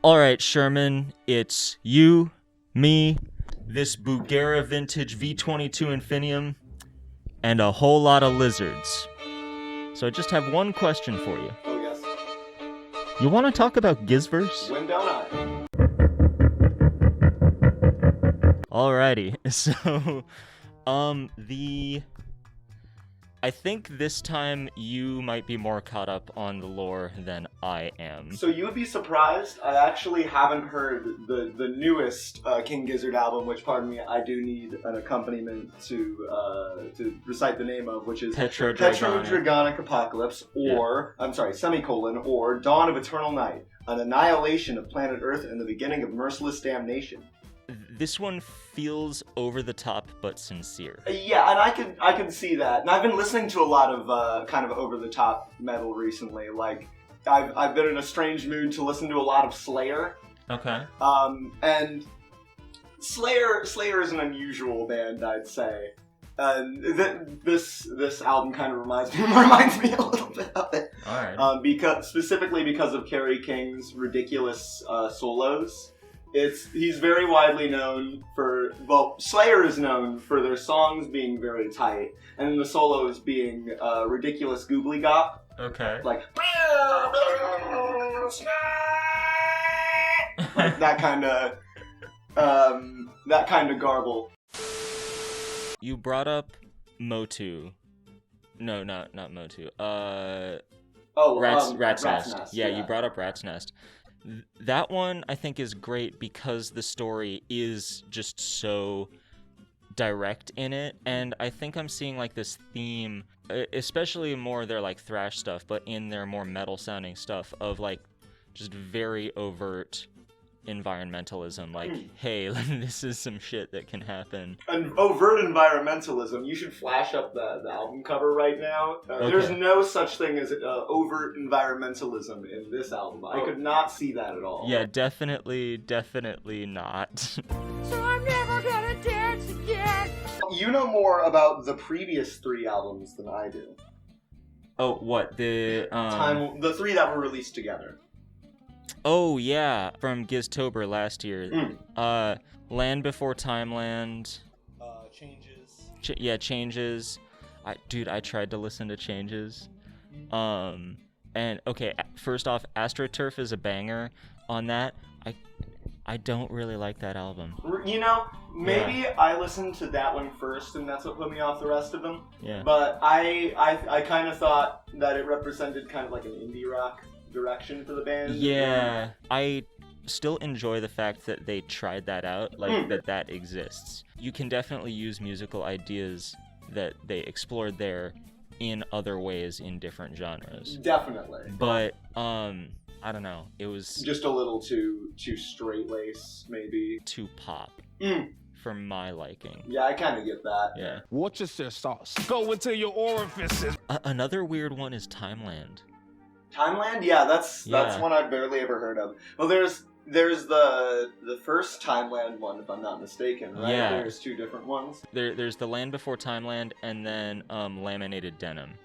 All right, Sherman, it's you, me, this Bugera Vintage V22 Infinium, and a whole lot of lizards. So I just have one question for you. Oh, yes. You want to talk about Gizzverse? When don't I? Alrighty, so, I think this time you might be more caught up on the lore than I am. So you would be surprised, I actually haven't heard the newest King Gizzard album, which, pardon me, I do need an accompaniment to recite the name of, which is Petrodragonic Apocalypse, or, yeah. I'm sorry, semicolon, or Dawn of Eternal Night, an annihilation of planet Earth and the beginning of merciless damnation. This one feels over the top but sincere. Yeah, and I can see that. And I've been listening to a lot of kind of over the top metal recently. Like I've been in a strange mood to listen to a lot of Slayer. Okay. And Slayer is an unusual band, I'd say. This album kind of reminds me a little bit of it. All right. Specifically because of Kerry King's ridiculous solos. He's very widely known for, well, Slayer is known for their songs being very tight, and then the solos being ridiculous googly gop. Okay. Like that kind of garble. You brought up Motu. No, not Motu. Rat's Nest. Yeah, you brought up Rat's Nest. That one, I think, is great because the story is just so direct in it, and I think I'm seeing, like, this theme, especially more their, like, thrash stuff, but in their more metal-sounding stuff, of, like, just very overt environmentalism, like, hey, this is some shit that can happen. An overt environmentalism. You should flash up the album cover right now. Okay. There's no such thing as overt environmentalism in this album. I could not see that at all. Yeah, definitely not. So I'm never gonna dance again. You know more about the previous 3 albums than I do. Oh, what? The three that were released together. Oh, yeah, from Giztober last year. Land Before Timeland. Changes. Changes. I tried to listen to Changes. And, okay, first off, AstroTurf is a banger. On that, I don't really like that album. You know, maybe I listened to that one first, and that's what put me off the rest of them. Yeah. But I kind of thought that it represented kind of like an indie rock direction for the band. Yeah, I still enjoy the fact that they tried that out, like that exists. You can definitely use musical ideas that they explored there in other ways in different genres. Definitely. But I don't know, it was just a little too straight lace, maybe too pop. For my liking. Yeah, I kind of get that. Yeah. Worcestershire sauce. Go into your orifices. Another weird one is Timeland. Timeland? Yeah, that's one I've barely ever heard of. Well, there's the first Timeland one, if I'm not mistaken, right? Yeah. There's 2 different ones. There's the Land Before Timeland, and then Laminated Denim.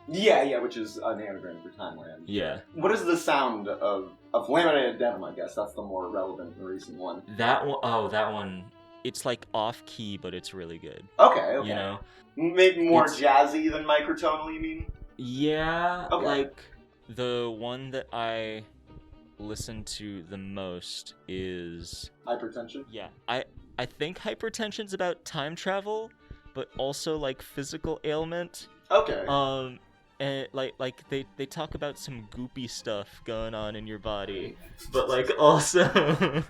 Yeah, which is an anagram for Timeland. Yeah. What is the sound of Laminated Denim, I guess? That's the more relevant and recent one. That one, it's like off-key, but it's really good. Okay. You know? Maybe more jazzy than microtonal, you mean? Yeah, okay. Like, the one that I listen to the most is Hypertension? Yeah. I think Hypertension's about time travel, but also, like, physical ailment. Okay. And like they talk about some goopy stuff going on in your body, but, like, also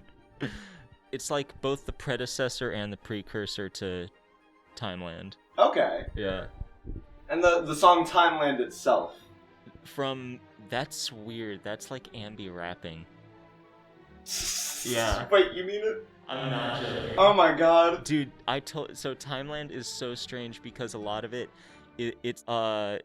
it's like both the predecessor and the precursor to Timeland. Okay. Yeah. And the song Timeland itself. That's weird. That's like ambi rapping. Yeah. Wait, you mean it? I'm not joking. Oh my god. Dude, so Timeland is so strange because a lot of it's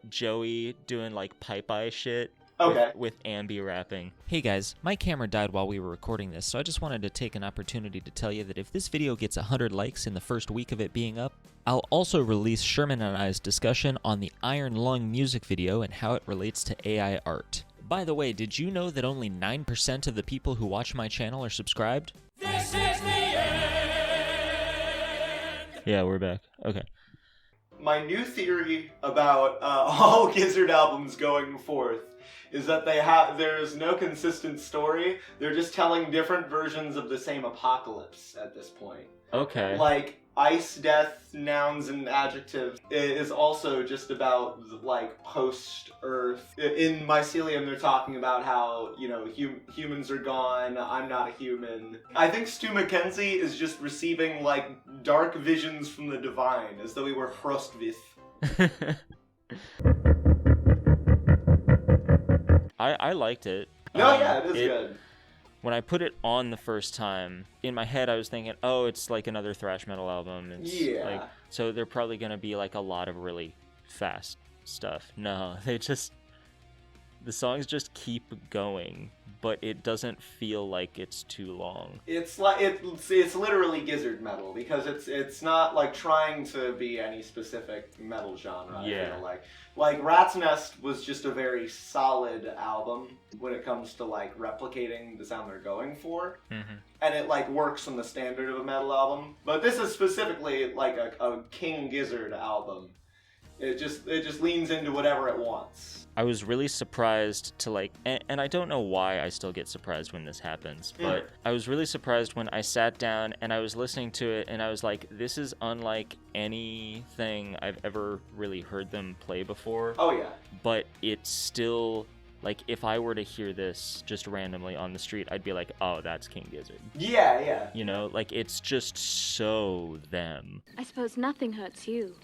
Joey doing, like, pipe eye shit. Okay. With ambi rapping. Hey guys, my camera died while we were recording this, so I just wanted to take an opportunity to tell you that if this video gets 100 likes in the first week of it being up, I'll also release Sherman and I's discussion on the Iron Lung music video and how it relates to AI art. By the way, did you know that only 9% of the people who watch my channel are subscribed? This is the end. Yeah, we're back. Okay. My new theory about all Gizzard albums going forth is that there's no consistent story. They're just telling different versions of the same apocalypse at this point. Okay. Like, ice, death, nouns, and adjectives is also just about, like, post-Earth. In Mycelium, they're talking about how, you know, humans are gone, I'm not a human. I think Stu McKenzie is just receiving, like, dark visions from the divine, as though he were Frostvith. I liked it. No, yeah, it is good. When I put it on the first time, in my head I was thinking, oh, it's like another thrash metal album. It's so they're probably going to be like a lot of really fast stuff. No, the songs just keep going, but it doesn't feel like it's too long. It's like it's literally Gizzard metal, because it's not like trying to be any specific metal genre. Yeah. I feel like Rat's Nest was just a very solid album when it comes to like replicating the sound they're going for, and it like works on the standard of a metal album. But this is specifically like a King Gizzard album. It just leans into whatever it wants. I was really surprised to like, and I don't know why I still get surprised when this happens, but I was really surprised when I sat down and I was listening to it and I was like, this is unlike anything I've ever really heard them play before. Oh yeah. But it's still, like, if I were to hear this just randomly on the street, I'd be like, oh, that's King Gizzard. Yeah, yeah. You know, like, it's just so them. I suppose nothing hurts you.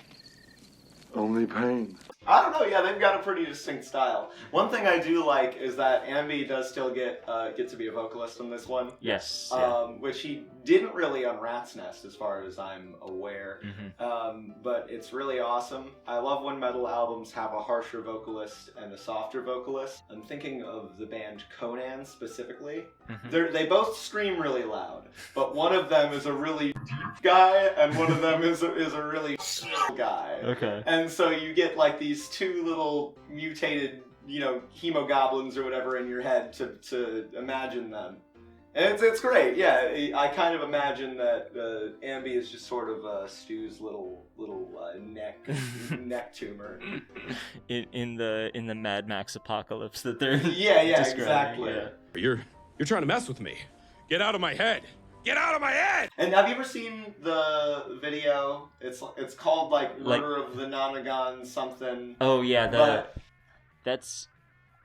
Only pain. I don't know, yeah, they've got a pretty distinct style. One thing I do like is that Ambi does still get to be a vocalist on this one. Yes. Which he didn't really on Rat's Nest, as far as I'm aware. But it's really awesome. I love when metal albums have a harsher vocalist and a softer vocalist. I'm thinking of the band Conan specifically. They both scream really loud, but one of them is a really guy and one of them is a really guy. Okay. And so you get like these two little mutated, you know, hemogoblins or whatever in your head to imagine them. And it's great, yeah. I kind of imagine that Ambi is just sort of Stu's little neck tumor. In the Mad Max apocalypse that they're yeah, describing. exactly. You're trying to mess with me. Get out of my head. Get out of my head! And have you ever seen the video? It's called like Murder of the Nagon something. Oh yeah, that's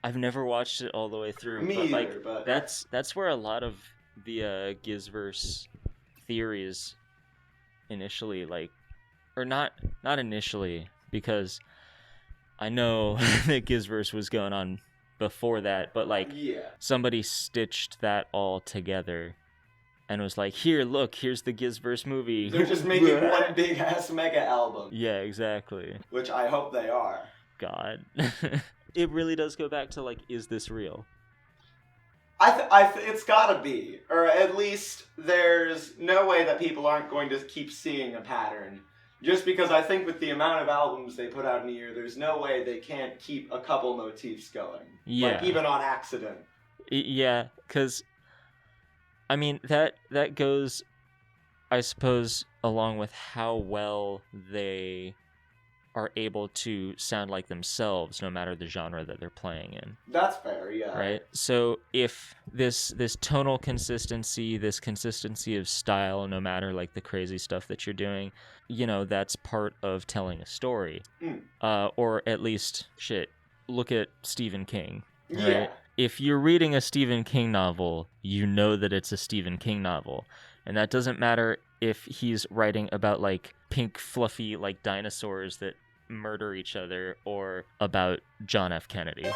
I've never watched it all the way through. Me but, either, but that's where a lot of the Gizverse theories initially or not initially, because I know that Gizverse was going on before that, but somebody stitched that all together. And was like, here's the Gizverse movie. They're just making one big ass mega album. Yeah, exactly. Which I hope they are. God. It really does go back to, like, is this real? It's gotta be. Or at least there's no way that people aren't going to keep seeing a pattern. Just because I think with the amount of albums they put out in a year, there's no way they can't keep a couple motifs going. Yeah. Like, even on accident. Yeah, because... I mean, that goes, I suppose, along with how well they are able to sound like themselves, no matter the genre that they're playing in. That's fair, yeah. Right? So if this tonal consistency, this consistency of style, no matter, like, the crazy stuff that you're doing, you know, that's part of telling a story. Or at least, look at Stephen King. Right? Yeah. If you're reading a Stephen King novel, you know that it's a Stephen King novel. And that doesn't matter if he's writing about, like, pink, fluffy, like, dinosaurs that murder each other, or about John F. Kennedy.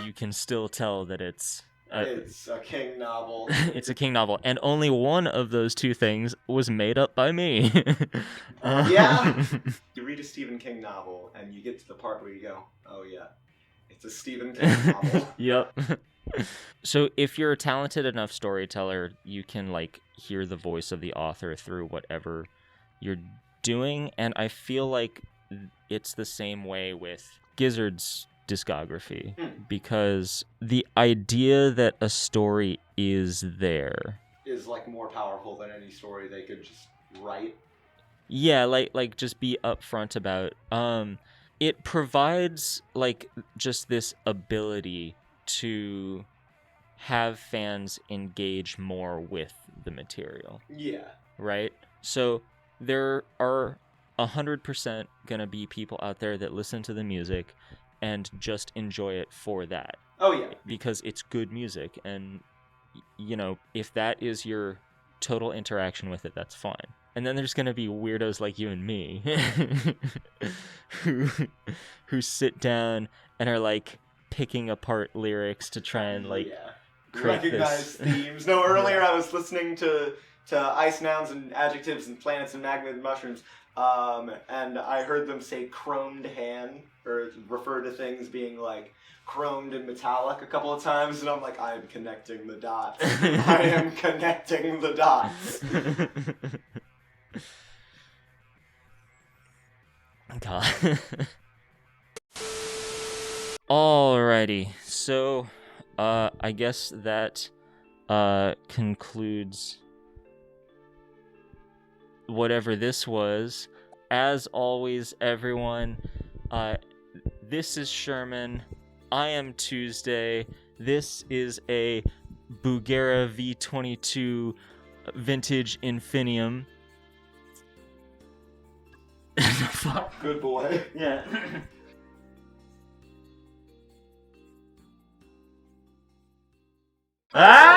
You can still tell that it's a King novel. It's a King novel. And only one of those two things was made up by me. Yeah. You read a Stephen King novel, and you get to the part where you go, oh, yeah. It's a Stephen King novel. Yep. So if you're a talented enough storyteller, you can, like, hear the voice of the author through whatever you're doing. And I feel like it's the same way with Gizzard's discography, because the idea that a story is there is like more powerful than any story they could just write. Yeah, like just be upfront about. It provides like just this ability to have fans engage more with the material. Yeah. Right? So there are 100% gonna be people out there that listen to the music and just enjoy it for that. Oh yeah. Because it's good music, and you know, if that is your total interaction with it, that's fine. And then there's gonna be weirdos like you and me who sit down and are like picking apart lyrics to try and like recognize themes. No, earlier I was listening to ice nouns and adjectives and planets and magma and mushrooms, and I heard them say chromed hand, or refer to things being like chromed and metallic a couple of times, and I'm like, I am connecting the dots. I am connecting the dots. God. Alrighty, so I guess that concludes whatever this was. As always, everyone, this is Sherman. I am Tuesday. This is a Bugera V22 Vintage Infinium. Fuck. Good boy. Yeah. Ah!